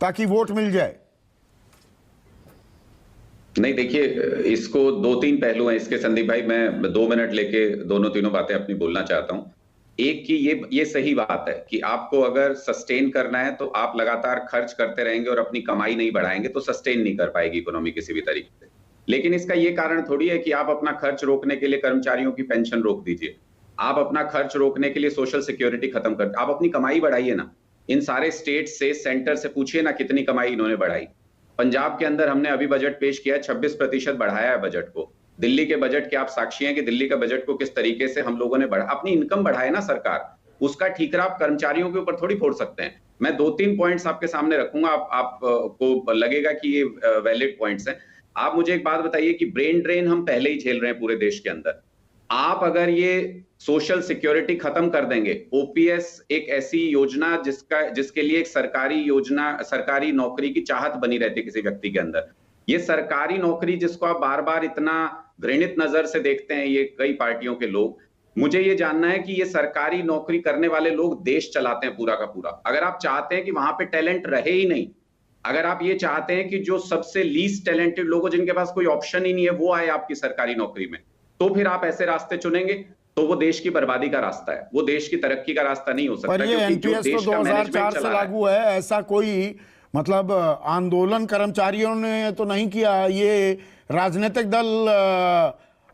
ताकि वोट मिल जाए? नहीं, देखिए, इसको दो तीन पहलू हैं इसके संदीप भाई। मैं 2 मिनट लेके दोनों तीनों बातें अपनी बोलना चाहता हूं। एक की ये सही बात है कि आपको अगर सस्टेन करना है तो आप लगातार खर्च करते रहेंगे और अपनी कमाई नहीं बढ़ाएंगे तो सस्टेन नहीं कर पाएगी इकोनॉमी किसी भी तरीके से। लेकिन इसका ये कारण थोड़ी है कि आप अपना खर्च रोकने के लिए कर्मचारियों की पेंशन रोक दीजिए, आप अपना खर्च रोकने के लिए सोशल सिक्योरिटी खत्म कर, आप अपनी कमाई बढ़ाइए ना। इन सारे स्टेट से, सेंटर से पूछिए ना कितनी कमाई इन्होंने बढ़ाई। पंजाब के अंदर हमने अभी बजट पेश किया, 26% बढ़ाया है बजट को। दिल्ली के बजट के आप साक्षी हैं कि दिल्ली का बजट को किस तरीके से हम लोगों ने बढ़ा, अपनी इनकम बढ़ाए ना सरकार, उसका ठीकरा आप कर्मचारियों के ऊपर थोड़ी फोड़ सकते हैं। मैं 2-3 पॉइंट्स आपके सामने रखूंगा, आप को लगेगा कि ये वैलिड पॉइंट्स हैं। आप मुझे एक बात बताइए कि ब्रेन ड्रेन हम पहले ही झेल रहे हैं पूरे देश के अंदर। आप अगर ये सोशल सिक्योरिटी खत्म कर देंगे, ओपीएस एक ऐसी योजना जिसके लिए एक सरकारी योजना, सरकारी नौकरी की चाहत बनी रहती है किसी व्यक्ति के अंदर, ये सरकारी नौकरी जिसको आप बार बार इतना घृणित नजर से देखते हैं ये कई पार्टियों के लोग, मुझे ये जानना है कि ये सरकारी नौकरी करने वाले लोग देश चलाते हैं पूरा का पूरा। अगर आप चाहते हैं कि वहां पे टैलेंट रहे ही नहीं, अगर आप ये चाहते हैं कि जो सबसे लीस्ट टैलेंटेड लोग, जिनके पास कोई ऑप्शन ही नहीं है, वो आए आपकी सरकारी नौकरी में, तो फिर आप ऐसे रास्ते चुनेंगे तो वो देश की बर्बादी का रास्ता है, वो देश की तरक्की का रास्ता नहीं हो सकता। पर ये एनपीएस तो 2004 से लागू है, ऐसा कोई मतलब आंदोलन कर्मचारियों ने तो नहीं किया, ये राजनीतिक दल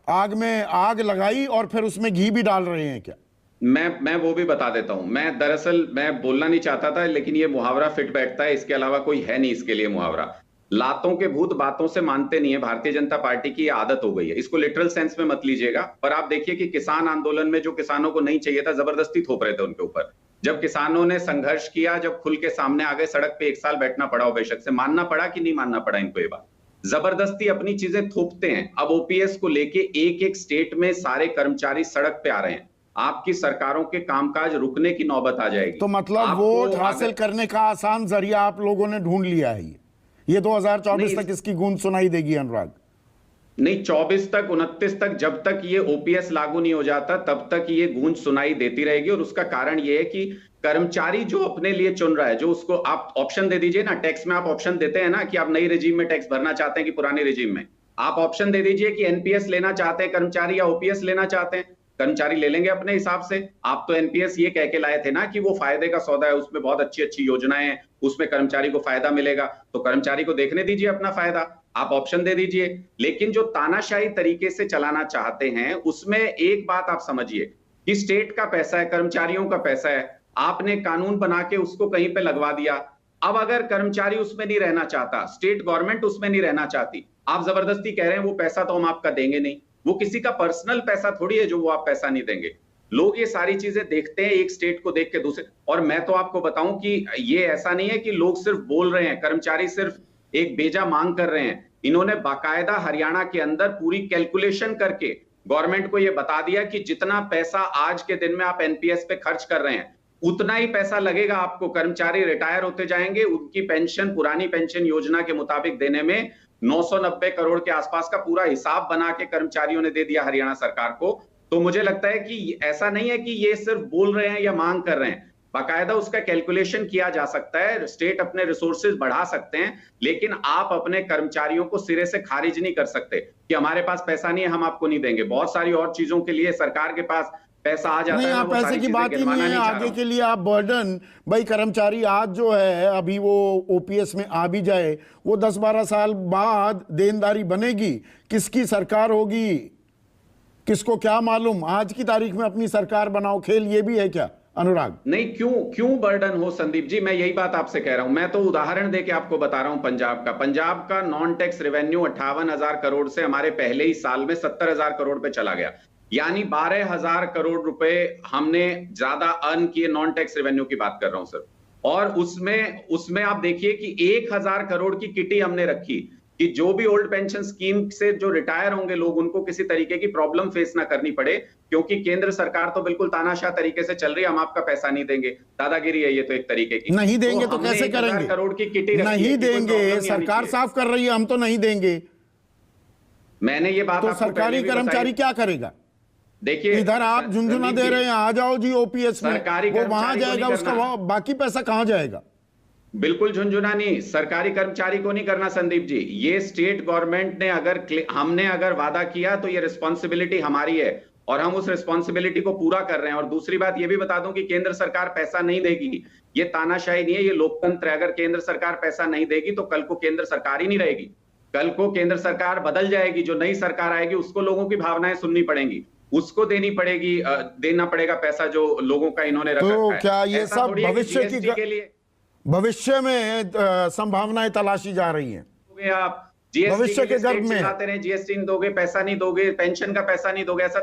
आग में आग लगाई और फिर उसमें घी भी डाल रहे हैं क्या? मैं वो भी बता देता हूं। मैं बोलना नहीं चाहता था, लेकिन ये मुहावरा फिट बैठता है, इसके अलावा कोई है नहीं इसके लिए मुहावरा। लातों के भूत बातों से मानते नहीं है, भारतीय जनता पार्टी की आदत हो गई है। इसको लिटरल सेंस में मत लीजिएगा, पर आप देखिए कि किसान आंदोलन में जो किसानों को नहीं चाहिए था, जबरदस्ती थोप रहे थे उनके ऊपर। जब किसानों ने संघर्ष किया, जब खुल के सामने आ गए, सड़क पे 1 साल बैठना पड़ा हो बेशक से, मानना पड़ा कि नहीं मानना पड़ा इनको ये बात, जबरदस्ती अपनी चीजें थोपते हैं। अब ओपीएस को लेके एक एक स्टेट में सारे कर्मचारी सड़क पे आ रहे हैं, आपकी सरकारों के कामकाज रुकने की नौबत आ जाएगी। तो मतलब वोट हासिल करने का आसान जरिया आप लोगों ने ढूंढ लिया है। ये 2024 तक इसकी गूंज सुनाई देगी अनुराग? नहीं, 24 तक, 29 तक, जब तक ये ओपीएस लागू नहीं हो जाता तब तक ये गूंज सुनाई देती रहेगी। और उसका कारण ये है कि कर्मचारी जो अपने लिए चुन रहा है, जो उसको आप ऑप्शन दे दीजिए ना, टैक्स में आप ऑप्शन देते हैं ना कि आप नई रिजीम में टैक्स भरना चाहते हैं कि पुरानी रिजीम में, आप ऑप्शन दे दीजिए कि एनपीएस लेना चाहते हैं कर्मचारी या ओपीएस लेना चाहते हैं। कर्मचारी ले लेंगे अपने हिसाब से। आप तो एनपीएस ये कह के लाए थे ना कि वो फायदे का सौदा है, उसमें बहुत अच्छी अच्छी योजनाएं हैं, उसमें कर्मचारी को फायदा मिलेगा, तो कर्मचारी को देखने दीजिए अपना फायदा, आप ऑप्शन दे दीजिए। लेकिन जो तानाशाही तरीके से चलाना चाहते हैं, उसमें एक बात आप समझिए कि स्टेट का पैसा है, कर्मचारियों का पैसा है, आपने कानून बना के उसको कहीं पे लगवा दिया। अब अगर कर्मचारी उसमें नहीं रहना चाहता, स्टेट गवर्नमेंट उसमें नहीं रहना चाहती, आप जबरदस्ती कह रहे हैं वो पैसा तो हम आपका देंगे नहीं। वो किसी का पर्सनल पैसा थोड़ी है जो वो आप पैसा नहीं देंगे। लोग ये सारी चीजें देखते हैं, एक स्टेट को देख के दूसरे। और मैं तो आपको बताऊं कि ये ऐसा नहीं है कि लोग सिर्फ बोल रहे हैं, कर्मचारी सिर्फ एक बेजा मांग कर रहे हैं। इन्होंने बाकायदा हरियाणा के अंदर पूरी कैलकुलेशन करके गवर्नमेंट को यह बता दिया कि जितना पैसा आज के दिन में आप एनपीएस पे खर्च कर रहे हैं, उतना ही पैसा लगेगा आपको। कर्मचारी रिटायर होते जाएंगे, उनकी पेंशन पुरानी पेंशन योजना के मुताबिक देने में 990 करोड़ के आसपास का पूरा हिसाब बना के कर्मचारियों ने दे दिया हरियाणा सरकार को। तो मुझे लगता है कि ऐसा नहीं है कि ये सिर्फ बोल रहे हैं या मांग कर रहे हैं, बाकायदा उसका कैलकुलेशन किया जा सकता है। स्टेट अपने रिसोर्सेज बढ़ा सकते हैं, लेकिन आप अपने कर्मचारियों को सिरे से खारिज नहीं कर सकते कि हमारे पास पैसा नहीं है, हम आपको नहीं देंगे। बहुत सारी और चीजों के लिए सरकार के पास पैसा आ जाता है। नहीं, पैसे की बात ही नहीं है, आगे के लिए आप बर्डन, भाई कर्मचारी आज जो है, अभी वो ओपीएस में आ भी जाए, वो 10-12 साल बाद देनदारी बनेगी, किसकी सरकार होगी किसको क्या मालूम। आज की तारीख में अपनी सरकार बनाओ, खेल ये भी है क्या अनुराग? नहीं, क्यों बर्डन हो संदीप जी, मैं यही बात आपसे कह रहा हूं। मैं तो उदाहरण देके आपको बता रहा हूं पंजाब का नॉन टैक्स रेवेन्यू 58,000 करोड़ से हमारे पहले ही साल में 70,000 करोड़ पे चला गया, यानी 12,000 करोड़ रुपए हमने ज्यादा अर्न किए। नॉन टैक्स रेवेन्यू की बात कर रहा हूं सर। और उसमें आप देखिए कि 1,000 करोड़ की किटी हमने रखी कि जो भी ओल्ड पेंशन स्कीम से जो रिटायर होंगे लोग, उनको किसी तरीके की प्रॉब्लम फेस ना करनी पड़े, क्योंकि केंद्र सरकार तो बिल्कुल तानाशाह तरीके से चल रही है, हम आपका पैसा नहीं देंगे। दादागिरी है ये तो एक तरीके की। नहीं देंगे तो कैसे करेंगे? करोड़ की किटी नहीं देंगे, सरकार साफ कर रही है, हम तो नहीं देंगे। मैंने ये बात, तो सरकारी कर्मचारी क्या करेगा? देखिए, इधर आप झुंझुना दे रहे हैं, आ जाओ जी ओपीएस में, वो वहां जाएगा, उसका बाकी पैसा कहां जाएगा? बिल्कुल झुंझुना नहीं, सरकारी कर्मचारी को नहीं करना संदीप जी। ये स्टेट गवर्नमेंट ने हमने अगर वादा किया तो ये रिस्पॉन्सिबिलिटी हमारी है और हम उस रिस्पॉन्सिबिलिटी को पूरा कर रहे हैं। और दूसरी बात ये भी बता दूं कि केंद्र सरकार पैसा नहीं देगी, ये तानाशाही नहीं है, ये लोकतंत्र है। अगर केंद्र सरकार पैसा नहीं देगी तो कल को केंद्र सरकार ही नहीं रहेगी, कल को केंद्र सरकार बदल जाएगी, जो नई सरकार आएगी उसको लोगों की भावनाएं सुननी पड़ेंगी, उसको देना पड़ेगा पैसा जो लोगों का इन्होंने रखा है। तो क्या ये ऐसा सब थोड़ी है कि भविष्य GST की के लिए भविष्य में संभावनाएं तलाशी जा रही हैं? दोगे आप जीएसटी भविष्य के गर्भ में चलाते रहे, जीएसटी नहीं दोगे, पैसा नहीं दोगे, पेंशन का पैसा नहीं दोगे, ऐसा